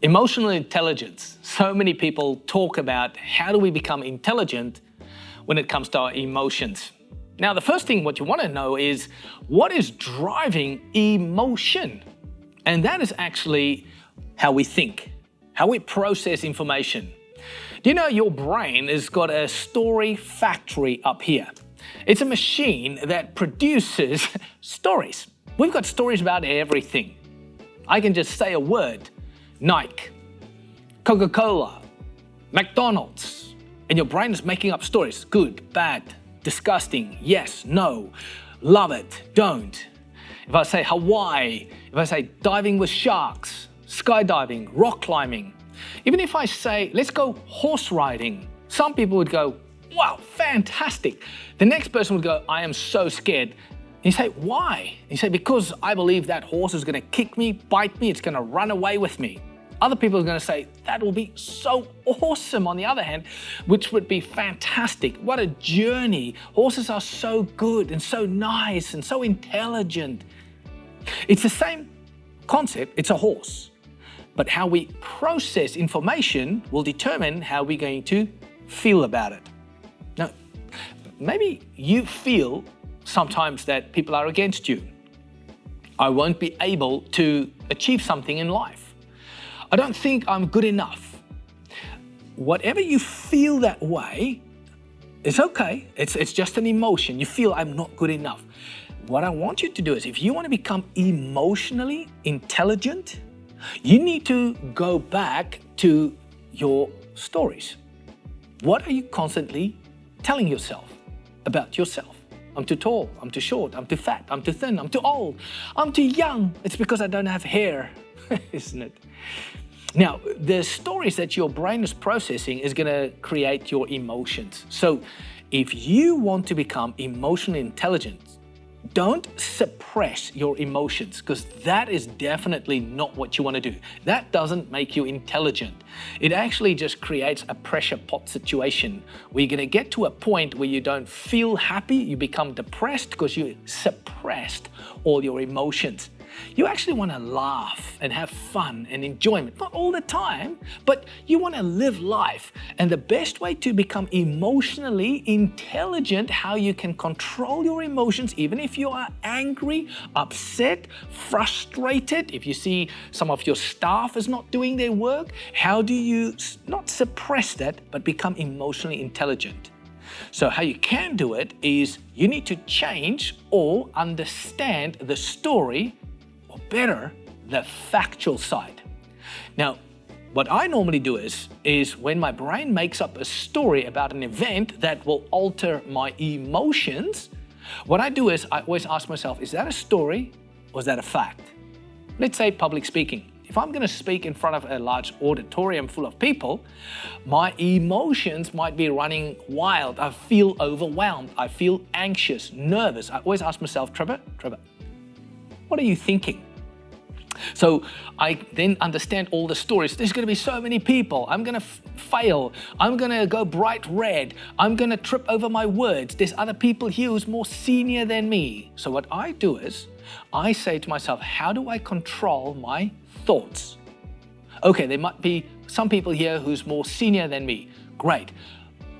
Emotional intelligence. So many people talk about how do we become intelligent when it comes to our emotions. Now, the first thing what you want to know is what is driving emotion? And that is actually how we think, how we process information. Do you know your brain has got a story factory up here? It's a machine that produces stories. We've got stories about everything. I can just say a word, Nike, Coca-Cola, McDonald's, and your brain is making up stories. Good, bad, disgusting, yes, no, love it, don't. If I say Hawaii, if I say diving with sharks, skydiving, rock climbing, even if I say, let's go horse riding, some people would go, wow, fantastic. The next person would go, I am so scared. You say, why? You say, because I believe that horse is going to kick me, bite me, it's going to run away with me. Other people are going to say, that will be so awesome on the other hand, which would be fantastic. What a journey. Horses are so good and so nice and so intelligent. It's the same concept, it's a horse. But how we process information will determine how we're going to feel about it. Now, maybe you feel sometimes that people are against you. I won't be able to achieve something in life. I don't think I'm good enough. Whatever you feel that way, it's okay. It's just an emotion. You feel I'm not good enough. What I want you to do is if you want to become emotionally intelligent, you need to go back to your stories. What are you constantly telling yourself about yourself? I'm too tall, I'm too short, I'm too fat, I'm too thin, I'm too old, I'm too young. It's because I don't have hair, isn't it? Now, the stories that your brain is processing is going to create your emotions. So if you want to become emotionally intelligent, don't suppress your emotions because that is definitely not what you want to do. That doesn't make you intelligent. It actually just creates a pressure pot situation where you're going to get to a point where you don't feel happy, you become depressed because you suppressed all your emotions. You actually want to laugh and have fun and enjoyment, not all the time, but you want to live life. And the best way to become emotionally intelligent, how you can control your emotions, even if you are angry, upset, frustrated, if you see some of your staff is not doing their work, how do you not suppress that, but become emotionally intelligent? So how you can do it is you need to change or understand the story, or better, the factual side. Now, what I normally do is when my brain makes up a story about an event that will alter my emotions, what I do is I always ask myself, is that a story or is that a fact? Let's say public speaking. If I'm going to speak in front of a large auditorium full of people, my emotions might be running wild. I feel overwhelmed. I feel anxious, nervous. I always ask myself, Trevor, what are you thinking? So I then understand all the stories. There's going to be so many people. I'm going to fail. I'm going to go bright red. I'm going to trip over my words. There's other people here who's more senior than me. So what I do is I say to myself, how do I control my thoughts? Okay, there might be some people here who's more senior than me. Great.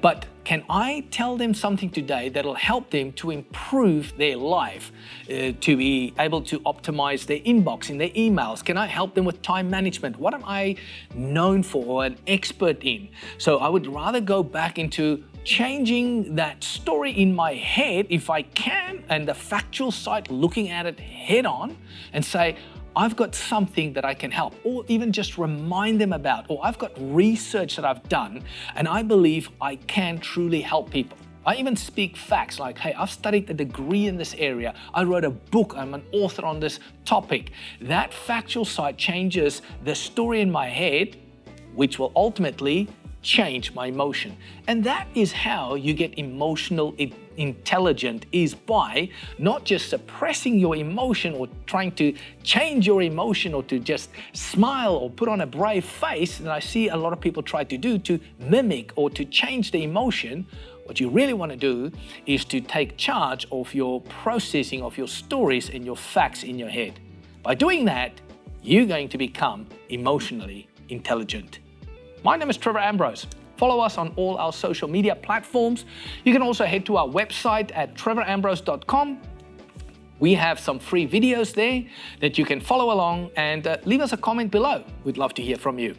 But can I tell them something today that'll help them to improve their life, to be able to optimize their inbox in their emails? Can I help them with time management? What am I known for or an expert in? So I would rather go back into changing that story in my head if I can, and the factual side, looking at it head on and say, I've got something that I can help, or even just remind them about, or I've got research that I've done and I believe I can truly help people. I even speak facts like, hey, I've studied a degree in this area. I wrote a book. I'm an author on this topic. That factual side changes the story in my head, which will ultimately change my emotion. And that is how you get emotional intelligent, is by not just suppressing your emotion or trying to change your emotion or to just smile or put on a brave face that I see a lot of people try to do to mimic or to change the emotion. What you really want to do is to take charge of your processing of your stories and your facts in your head. By doing that, you're going to become emotionally intelligent. My name is Trevor Ambrose. Follow us on all our social media platforms. You can also head to our website at trevorambrose.com. We have some free videos there that you can follow along, and leave us a comment below. We'd love to hear from you.